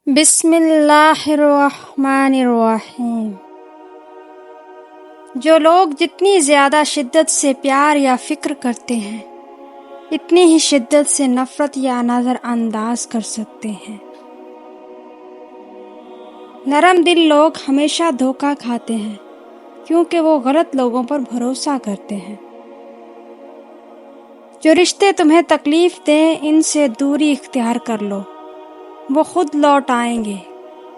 بسم اللہ الرحمن الرحیم۔ جو لوگ جتنی زیادہ شدت سے پیار یا فکر کرتے ہیں اتنی ہی شدت سے نفرت یا نظر انداز کر سکتے ہیں۔ نرم دل لوگ ہمیشہ دھوکہ کھاتے ہیں کیونکہ وہ غلط لوگوں پر بھروسہ کرتے ہیں۔ جو رشتے تمہیں تکلیف دیں ان سے دوری اختیار کر لو، وہ خود لوٹ آئیں گے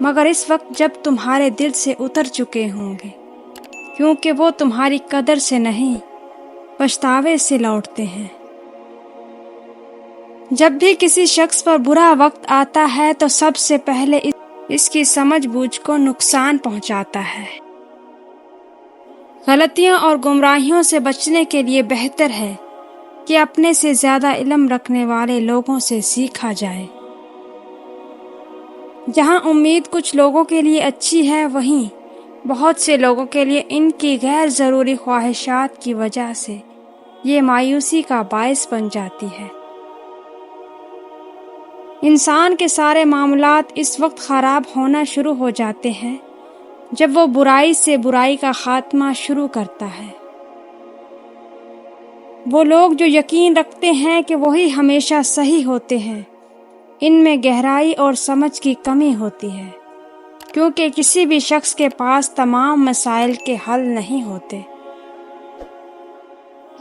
مگر اس وقت جب تمہارے دل سے اتر چکے ہوں گے، کیونکہ وہ تمہاری قدر سے نہیں پچھتاوے سے لوٹتے ہیں۔ جب بھی کسی شخص پر برا وقت آتا ہے تو سب سے پہلے اس کی سمجھ بوجھ کو نقصان پہنچاتا ہے۔ غلطیوں اور گمراہیوں سے بچنے کے لیے بہتر ہے کہ اپنے سے زیادہ علم رکھنے والے لوگوں سے سیکھا جائے۔ جہاں امید کچھ لوگوں کے لیے اچھی ہے، وہیں بہت سے لوگوں کے لیے ان کی غیر ضروری خواہشات کی وجہ سے یہ مایوسی کا باعث بن جاتی ہے۔ انسان کے سارے معاملات اس وقت خراب ہونا شروع ہو جاتے ہیں جب وہ برائی سے برائی کا خاتمہ شروع کرتا ہے۔ وہ لوگ جو یقین رکھتے ہیں کہ وہی ہمیشہ صحیح ہوتے ہیں، ان میں گہرائی اور سمجھ کی کمی ہوتی ہے، کیونکہ کسی بھی شخص کے پاس تمام مسائل کے حل نہیں ہوتے۔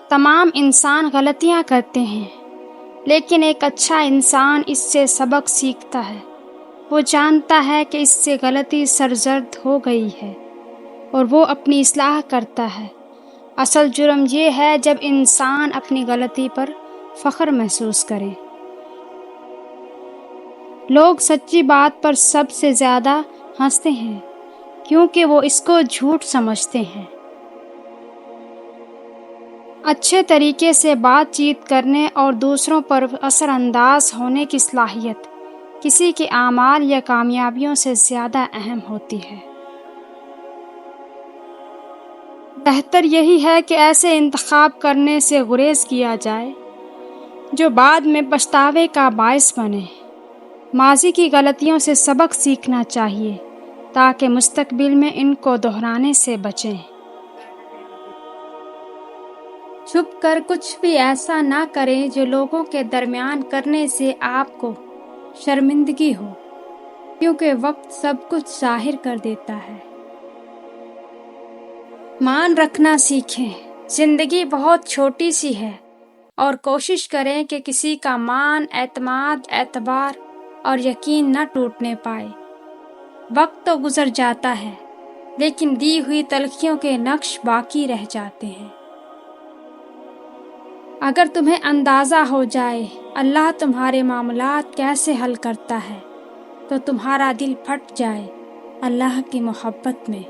تمام انسان غلطیاں کرتے ہیں، لیکن ایک اچھا انسان اس سے سبق سیکھتا ہے۔ وہ جانتا ہے کہ اس سے غلطی سرزد ہو گئی ہے اور وہ اپنی اصلاح کرتا ہے۔ اصل جرم یہ ہے جب انسان اپنی غلطی پر فخر محسوس کرے۔ لوگ سچی بات پر سب سے زیادہ ہنستے ہیں کیونکہ وہ اس کو جھوٹ سمجھتے ہیں۔ اچھے طریقے سے بات چیت کرنے اور دوسروں پر اثر انداز ہونے کی صلاحیت کسی کے اعمال یا کامیابیوں سے زیادہ اہم ہوتی ہے۔ بہتر یہی ہے کہ ایسے انتخاب کرنے سے گریز کیا جائے جو بعد میں پچھتاوے کا باعث بنے۔ ماضی کی غلطیوں سے سبق سیکھنا چاہیے تاکہ مستقبل میں ان کو دہرانے سے بچیں۔ چھپ کر کچھ بھی ایسا نہ کریں جو لوگوں کے درمیان کرنے سے آپ کو شرمندگی ہو، کیونکہ وقت سب کچھ ظاہر کر دیتا ہے۔ مان رکھنا سیکھیں۔ زندگی بہت چھوٹی سی ہے اور کوشش کریں کہ کسی کا مان، اعتماد، اعتبار اور یقین نہ ٹوٹنے پائے۔ وقت تو گزر جاتا ہے لیکن دی ہوئی تلخیوں کے نقش باقی رہ جاتے ہیں۔ اگر تمہیں اندازہ ہو جائے اللہ تمہارے معاملات کیسے حل کرتا ہے تو تمہارا دل پھٹ جائے اللہ کی محبت میں۔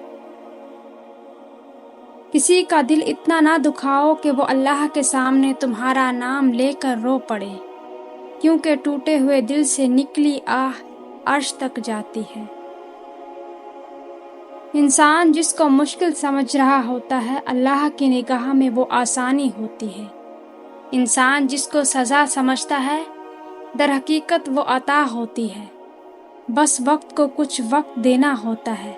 کسی کا دل اتنا نہ دکھاؤ کہ وہ اللہ کے سامنے تمہارا نام لے کر رو پڑے، کیونکہ ٹوٹے ہوئے دل سے نکلی آہ عرش تک جاتی ہے۔ انسان جس کو مشکل سمجھ رہا ہوتا ہے اللہ کی نگاہ میں وہ آسانی ہوتی ہے۔ انسان جس کو سزا سمجھتا ہے در حقیقت وہ عطا ہوتی ہے۔ بس وقت کو کچھ وقت دینا ہوتا ہے،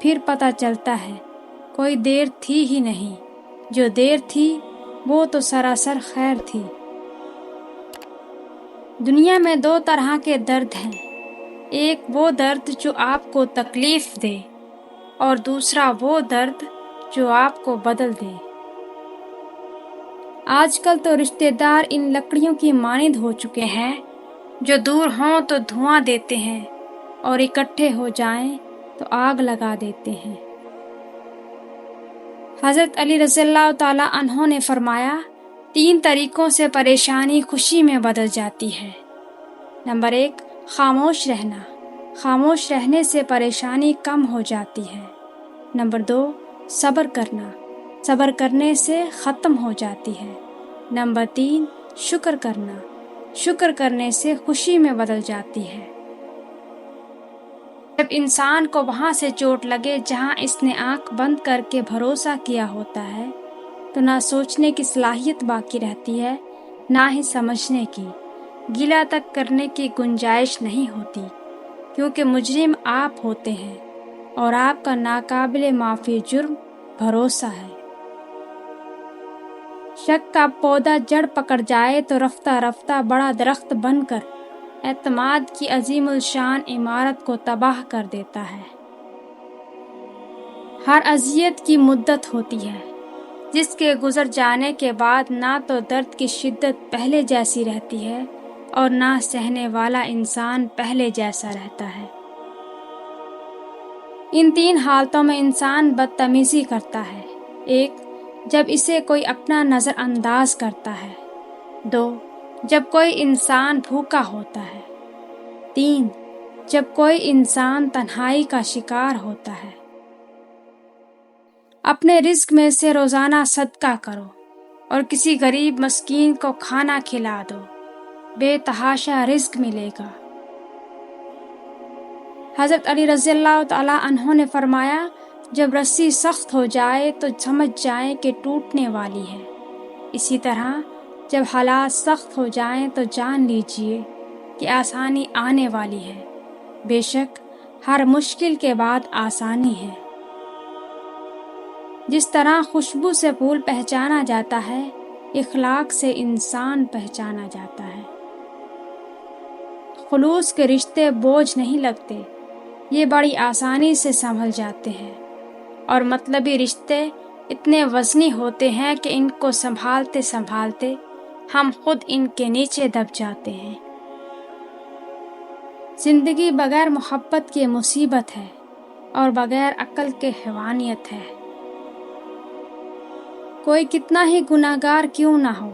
پھر پتہ چلتا ہے کوئی دیر تھی ہی نہیں، جو دیر تھی وہ تو سراسر خیر تھی۔ دنیا میں دو طرح کے درد ہیں، ایک وہ درد جو آپ کو تکلیف دے اور دوسرا وہ درد جو آپ کو بدل دے۔ آج کل تو رشتہ دار ان لکڑیوں کی مانند ہو چکے ہیں جو دور ہوں تو دھواں دیتے ہیں اور اکٹھے ہو جائیں تو آگ لگا دیتے ہیں۔ حضرت علی رضی اللہ تعالی عنہ نے فرمایا، 3 طریقوں سے پریشانی خوشی میں بدل جاتی ہے۔ نمبر 1، خاموش رہنا۔ خاموش رہنے سے پریشانی کم ہو جاتی ہے۔ نمبر 2، صبر کرنا۔ صبر کرنے سے ختم ہو جاتی ہے۔ نمبر 3، شکر کرنا۔ شکر کرنے سے خوشی میں بدل جاتی ہے۔ جب انسان کو وہاں سے چوٹ لگے جہاں اس نے آنکھ بند کر کے بھروسہ کیا ہوتا ہے تو نہ سوچنے کی صلاحیت باقی رہتی ہے نہ ہی سمجھنے کی، گلہ تک کرنے کی گنجائش نہیں ہوتی، کیونکہ مجرم آپ ہوتے ہیں اور آپ کا ناقابل معافی جرم بھروسہ ہے۔ شک کا پودا جڑ پکڑ جائے تو رفتہ رفتہ بڑا درخت بن کر اعتماد کی عظیم الشان عمارت کو تباہ کر دیتا ہے۔ ہر اذیت کی مدت ہوتی ہے جس کے گزر جانے کے بعد نہ تو درد کی شدت پہلے جیسی رہتی ہے اور نہ سہنے والا انسان پہلے جیسا رہتا ہے۔ ان تین حالتوں میں انسان بدتمیزی کرتا ہے: 1، جب اسے کوئی اپنا نظر انداز کرتا ہے۔ 2، جب کوئی انسان بھوکا ہوتا ہے۔ 3، جب کوئی انسان تنہائی کا شکار ہوتا ہے۔ اپنے رزق میں سے روزانہ صدقہ کرو اور کسی غریب مسکین کو کھانا کھلا دو، بے تحاشا رزق ملے گا۔ حضرت علی رضی اللہ تعالیٰ عنہ نے فرمایا، جب رسی سخت ہو جائے تو سمجھ جائیں کہ ٹوٹنے والی ہے، اسی طرح جب حالات سخت ہو جائیں تو جان لیجئے کہ آسانی آنے والی ہے۔ بے شک ہر مشکل کے بعد آسانی ہے۔ جس طرح خوشبو سے پھول پہچانا جاتا ہے، اخلاق سے انسان پہچانا جاتا ہے۔ خلوص کے رشتے بوجھ نہیں لگتے، یہ بڑی آسانی سے سنبھل جاتے ہیں، اور مطلبی رشتے اتنے وزنی ہوتے ہیں کہ ان کو سنبھالتے سنبھالتے ہم خود ان کے نیچے دب جاتے ہیں۔ زندگی بغیر محبت کے مصیبت ہے اور بغیر عقل کے حیوانیت ہے۔ کوئی کتنا ہی گناہگار کیوں نہ ہو،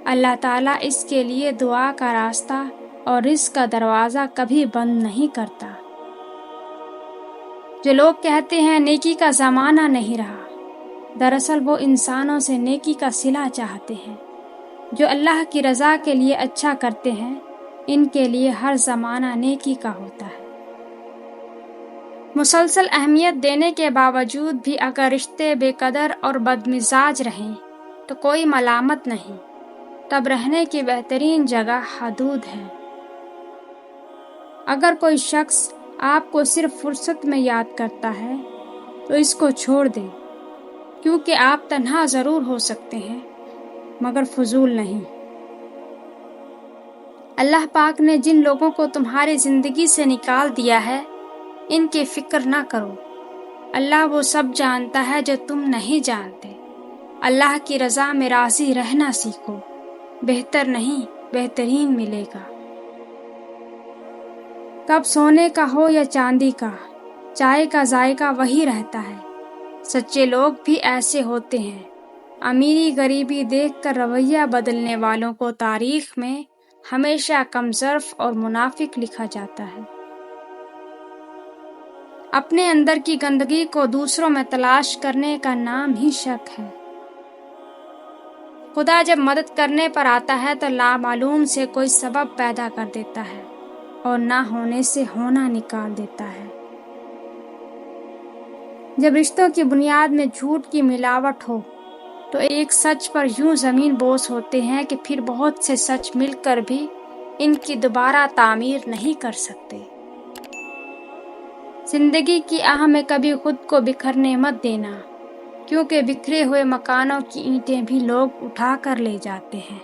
اللہ تعالیٰ اس کے لیے دعا کا راستہ اور رزق کا دروازہ کبھی بند نہیں کرتا۔ جو لوگ کہتے ہیں نیکی کا زمانہ نہیں رہا، دراصل وہ انسانوں سے نیکی کا صلہ چاہتے ہیں۔ جو اللہ کی رضا کے لیے اچھا کرتے ہیں، ان کے لیے ہر زمانہ نیکی کا ہوتا ہے۔ مسلسل اہمیت دینے کے باوجود بھی اگر رشتے بے قدر اور بدمزاج رہیں تو کوئی ملامت نہیں، تب رہنے کی بہترین جگہ حدود ہے۔ اگر کوئی شخص آپ کو صرف فرصت میں یاد کرتا ہے تو اس کو چھوڑ دیں، کیونکہ آپ تنہا ضرور ہو سکتے ہیں مگر فضول نہیں۔ اللہ پاک نے جن لوگوں کو تمہاری زندگی سے نکال دیا ہے، ان کی فکر نہ کرو، اللہ وہ سب جانتا ہے جو تم نہیں جانتے۔ اللہ کی رضا میں راضی رہنا سیکھو، بہتر نہیں بہترین ملے گا۔ کب سونے کا ہو یا چاندی کا، چائے کا ذائقہ وہی رہتا ہے۔ سچے لوگ بھی ایسے ہوتے ہیں۔ امیری غریبی دیکھ کر رویہ بدلنے والوں کو تاریخ میں ہمیشہ کمظرف اور منافق لکھا جاتا ہے۔ اپنے اندر کی گندگی کو دوسروں میں تلاش کرنے کا نام ہی شک ہے۔ خدا جب مدد کرنے پر آتا ہے تو لامعلوم سے کوئی سبب پیدا کر دیتا ہے اور نہ ہونے سے ہونا نکال دیتا ہے۔ جب رشتوں کی بنیاد میں جھوٹ کی ملاوٹ ہو تو ایک سچ پر یوں زمین بوس ہوتے ہیں کہ پھر بہت سے سچ مل کر بھی ان کی دوبارہ تعمیر نہیں کر سکتے۔ زندگی کی آہ میں کبھی خود کو بکھرنے مت دینا، کیونکہ بکھرے ہوئے مکانوں کی اینٹیں بھی لوگ اٹھا کر لے جاتے ہیں۔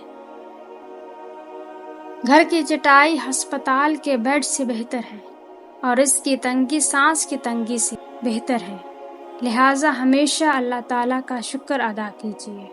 گھر کی چٹائی ہسپتال کے بیڈ سے بہتر ہے اور اس کی تنگی سانس کی تنگی سے بہتر ہے، لہٰذا ہمیشہ اللہ تعالیٰ کا شکر ادا کیجیے۔